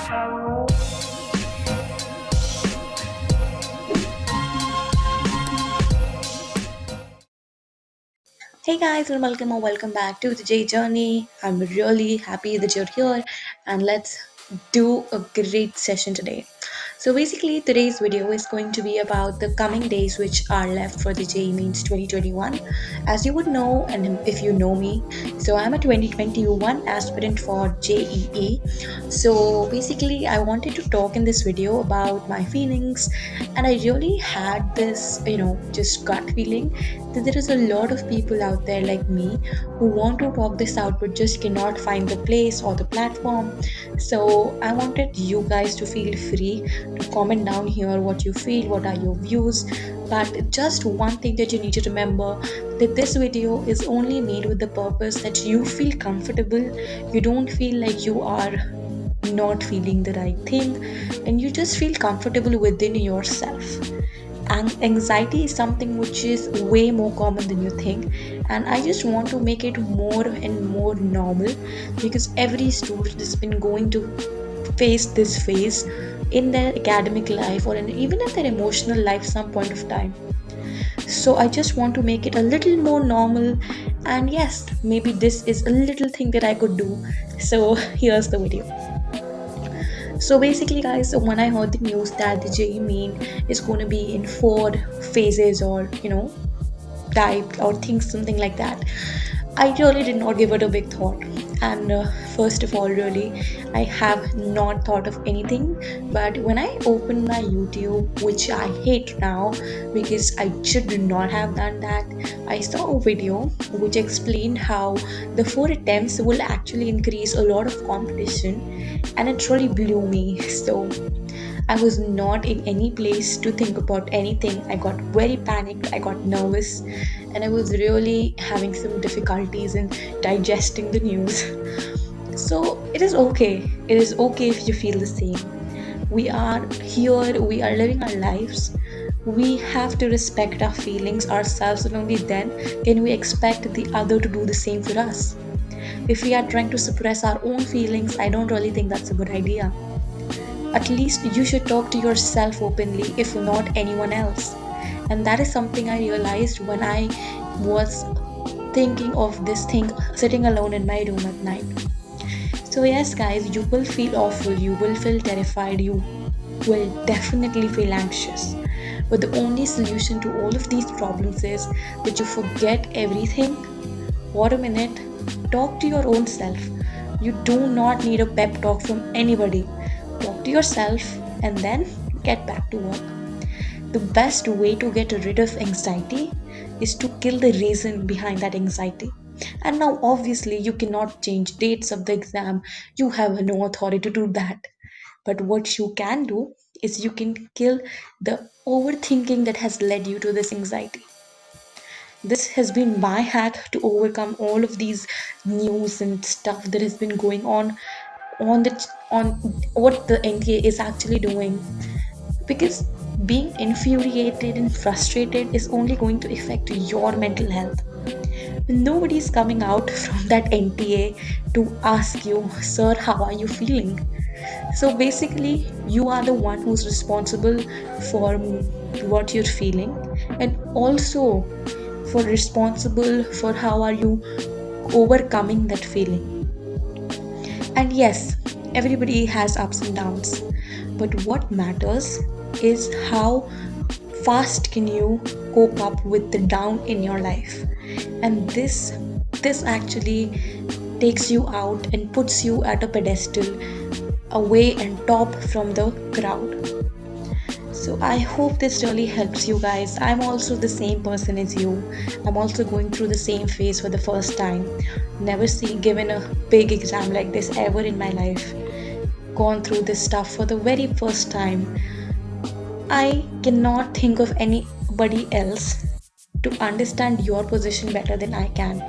Hey guys, and welcome or welcome back to the J Journey. I'm really happy that you're here, and let's do a great session today. So basically, today's video is going to be about the coming days which are left for the JEE Mains 2021. As you would know, and if you know me, so I'm a 2021 aspirant for JEE. So basically, I wanted to talk in this video about my feelings, and I really had this, just gut feeling that there is a lot of people out there like me who want to talk this out but just cannot find the place or the platform. So I wanted you guys to feel free to comment down here what you feel, what are your views. But just one thing that you need to remember, that this video is only made with the purpose that you feel comfortable, you don't feel like you are not feeling the right thing, and you just feel comfortable within yourself. And anxiety is something which is way more common than you think, and I just want to make it more and more normal, because every student has been going to face this phase in their academic life or even in their emotional life some point of time. So I just want to make it a little more normal, and yes, maybe this is a little thing that I could do. So here's the video. So basically, guys, when I heard the news that the JEE main is going to be in 4 phases, or type or things, something like that, I really did not give it a big thought. And first of all, really, I have not thought of anything. But when I opened my YouTube, which I hate now because I should not have done that, I saw a video which explained how the 4 attempts will actually increase a lot of competition, and it really blew me. So I was not in any place to think about anything. I got very panicked, I got nervous, and I was really having some difficulties in digesting the news. So it is okay. It is okay if you feel the same. We are here, we are living our lives. We have to respect our feelings ourselves, and only then can we expect the other to do the same for us. If we are trying to suppress our own feelings, I don't really think that's a good idea. At least you should talk to yourself openly, if not anyone else. And that is something I realized when I was thinking of this thing sitting alone in my room at night. So, yes, guys, you will feel awful, you will feel terrified, you will definitely feel anxious. But the only solution to all of these problems is that you forget everything for a minute, talk to your own self. You do not need a pep talk from anybody. Talk to yourself and then get back to work. The best way to get rid of anxiety is to kill the reason behind that anxiety. And now, obviously, you cannot change dates of the exam, you have no authority to do that. But what you can do is you can kill the overthinking that has led you to this anxiety. This has been my hack to overcome all of these news and stuff that has been going on what the NTA is actually doing, because being infuriated and frustrated is only going to affect your mental health. Nobody's coming out from that NTA to ask you, sir, how are you feeling? So basically, you are the one who's responsible for what you're feeling, and also for responsible for how are you overcoming that feeling. And yes, everybody has ups and downs, but what matters is how fast can you cope up with the down in your life. And this actually takes you out and puts you at a pedestal, away and top from the crowd. So I hope this really helps you guys. I'm also the same person as you. I'm also going through the same phase for the first time. Never given a big exam like this ever in my life. Gone through this stuff for the very first time. I cannot think of anybody else to understand your position better than I can.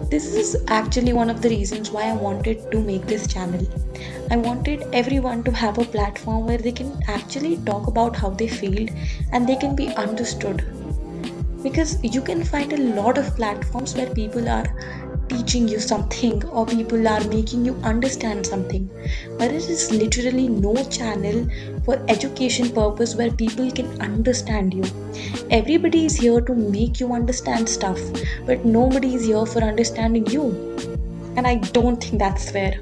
This is actually one of the reasons why I wanted to make this channel. I wanted everyone to have a platform where they can actually talk about how they feel and they can be understood. Because you can find a lot of platforms where people are teaching you something or people are making you understand something, but it is literally no channel for education purpose where people can understand you. Everybody is here to make you understand stuff, but nobody is here for understanding you, and I don't think that's fair.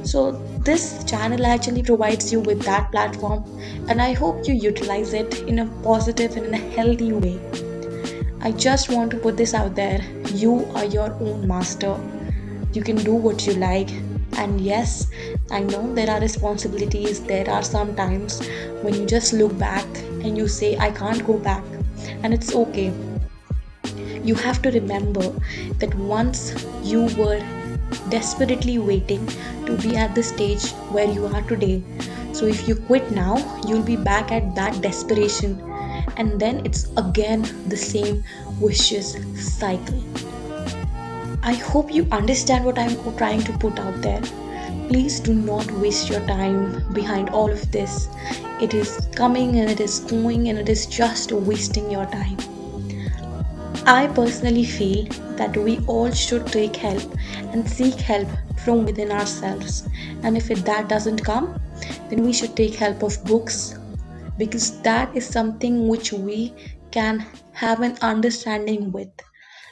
So this channel actually provides you with that platform, and I hope you utilize it in a positive and in a healthy way. I just want to put this out there. You are your own master. You can do what you like. And yes, I know there are responsibilities. There are some times when you just look back and you say, I can't go back. And it's okay. You have to remember that once you were desperately waiting to be at the stage where you are today. So if you quit now, you'll be back at that desperation, and then it's again the same vicious cycle. I hope you understand what I'm trying to put out there. Please do not waste your time behind all of this. It is coming and it is going and it is just wasting your time. I personally feel that we all should take help and seek help from within ourselves. And if that doesn't come, then we should take help of books, because that is something which we can have an understanding with.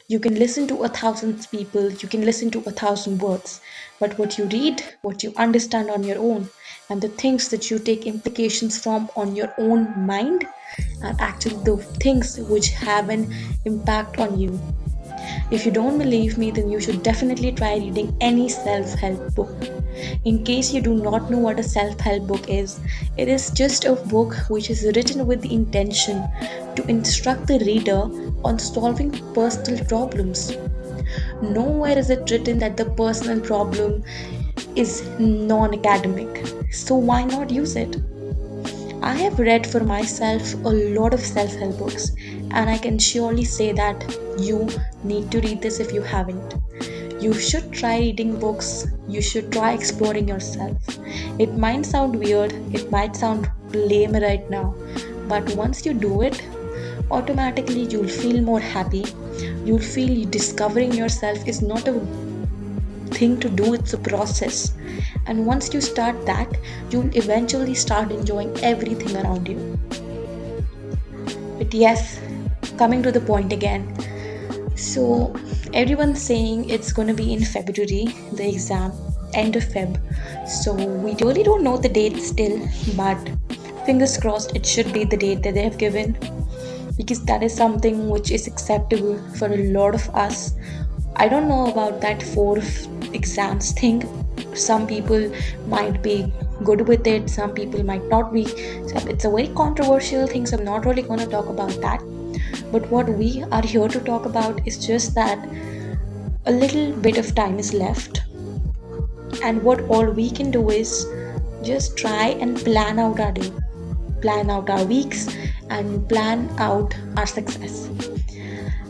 You can listen to 1,000 people, you can listen to 1,000 words, but what you read, what you understand on your own, and the things that you take implications from on your own mind are actually the things which have an impact on you. If you don't believe me, then you should definitely try reading any self help book. In case you do not know what a self help book is, it is just a book which is written with the intention to instruct the reader on solving personal problems. Nowhere is it written that the personal problem is non academic. So why not use it? I have read for myself a lot of self help books, and I can surely say that you need to read this if you haven't. You should try reading books, you should try exploring yourself. It might sound weird, it might sound lame right now, but once you do it, automatically you'll feel more happy. You'll feel discovering yourself is not a thing to do, it's a process. And once you start that, you'll eventually start enjoying everything around you. But yes, coming to the point again. So, everyone's saying it's going to be in February, the exam, end of Feb. So, we really don't know the date still, but fingers crossed it should be the date that they have given, because that is something which is acceptable for a lot of us. I don't know about that four exams thing. Some people might be good with it, some people might not be. So it's a very controversial thing, so I'm not really going to talk about that. But what we are here to talk about is just that a little bit of time is left, and what all we can do is just try and plan out our day, plan out our weeks, and plan out our success.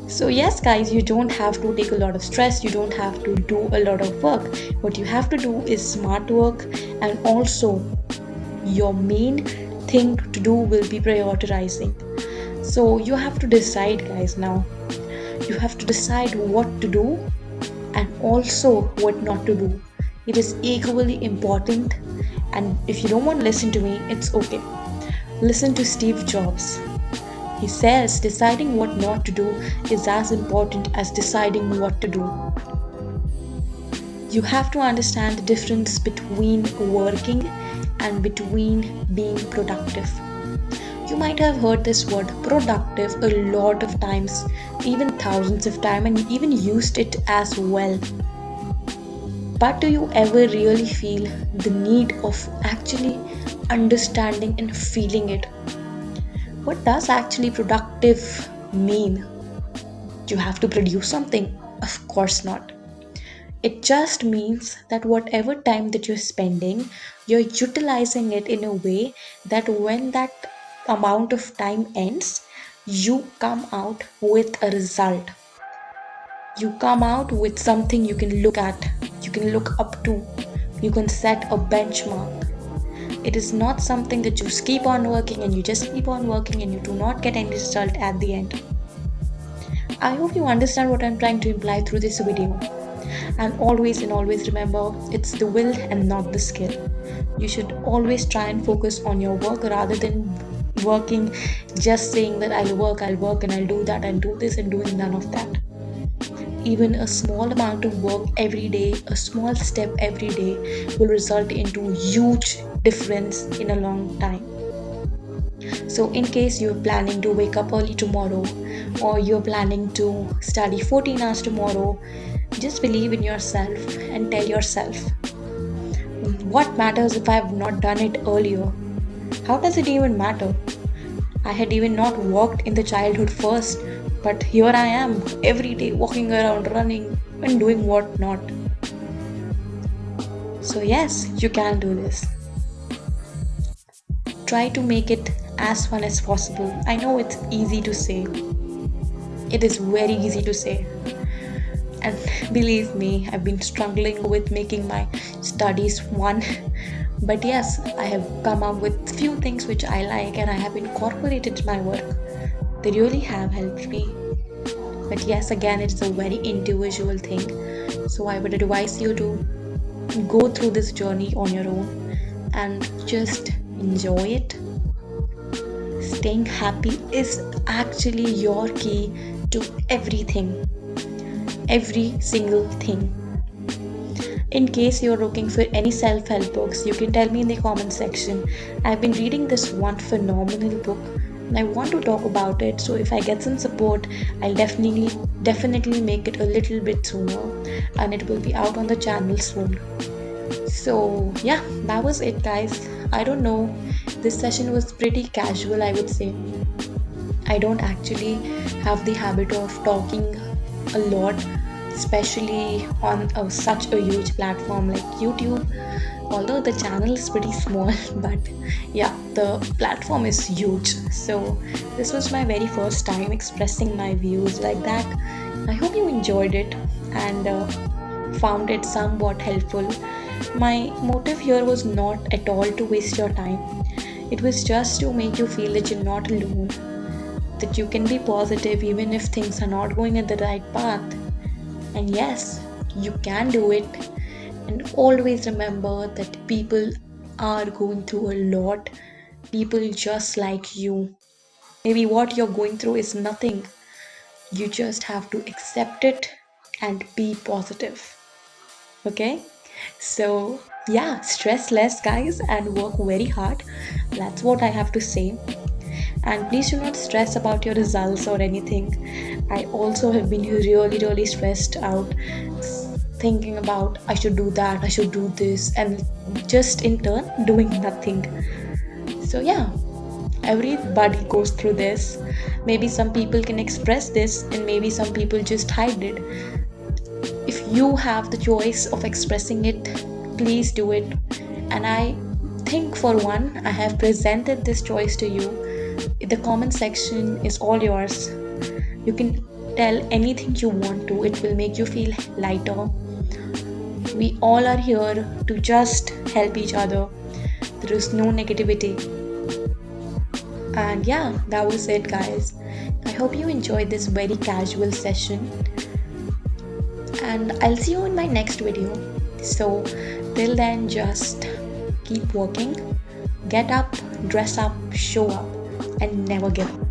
So, yes, guys, you don't have to take a lot of stress, you don't have to do a lot of work. What you have to do is smart work, and also your main thing to do will be prioritizing. So, you have to decide, guys, now. You have to decide what to do and also what not to do. It is equally important, and if you don't want to listen to me, it's okay. Listen to Steve Jobs. He says deciding what not to do is as important as deciding what to do. You have to understand the difference between working and between being productive. You might have heard this word productive a lot of times, even thousands of times, and even used it as well. But do you ever really feel the need of actually understanding and feeling it? What does actually productive mean? You have to produce something? Of course not. It just means that whatever time that you're spending, you're utilizing it in a way that when that amount of time ends, you come out with a result. You come out with something you can look at, you can look up to, you can set a benchmark. It is not something that you just keep on working and you just keep on working and you do not get any result at the end. I hope you understand what I'm trying to imply through this video. And always remember, it's the will and not the skill. You should always try and focus on your work rather than working, just saying that I'll work, and I'll do that and do this and doing none of that. Even a small amount of work every day, a small step every day will result into huge difference in a long time. So in case you're planning to wake up early tomorrow, or you're planning to study 14 hours tomorrow, just believe in yourself and tell yourself, what matters if I have not done it earlier? How does it even matter? I had even not walked in the childhood first, but here I am every day walking around, running, and doing what not. So, yes, you can do this. Try to make it as fun as possible. I know it's easy to say, it is very easy to say. And believe me, I've been struggling with making my studies fun. But yes, I have come up with few things which I like and I have incorporated in my work. They really have helped me. But yes, again, it's a very individual thing. So I would advise you to go through this journey on your own and just enjoy it. Staying happy is actually your key to everything, every single thing. In case you're looking for any self help books, you can tell me in the comment section. I've been reading this one phenomenal book and I want to talk about it. So if I get some support, I'll definitely make it a little bit sooner, and it will be out on the channel soon. So yeah, that was it, guys. I don't know. This session was pretty casual, I would say. I don't actually have the habit of talking a lot, especially on such a huge platform like YouTube. Although the channel is pretty small, but yeah, the platform is huge. So, this was my very first time expressing my views like that. I hope you enjoyed it and found it somewhat helpful. My motive here was not at all to waste your time, it was just to make you feel that you're not alone, that you can be positive even if things are not going at the right path. And yes, you can do it. And always remember that people are going through a lot. People just like you. Maybe what you're going through is nothing. You just have to accept it and be positive. Okay? So, yeah, stress less, guys, and work very hard. That's what I have to say. And please do not stress about your results or anything. I also have been really stressed out, thinking about I should do that, I should do this, and just in turn doing nothing. So, yeah, everybody goes through this. Maybe some people can express this, and maybe some people just hide it. If you have the choice of expressing it, please do it. And I think, for one, I have presented this choice to you. The comment section is all yours. You can tell anything you want to, it will make you feel lighter. We all are here to just help each other. There is no negativity. And yeah, that was it, guys. I hope you enjoyed this very casual session. And I'll see you in my next video. So, till then, just keep working, get up, dress up, show up, and never give up.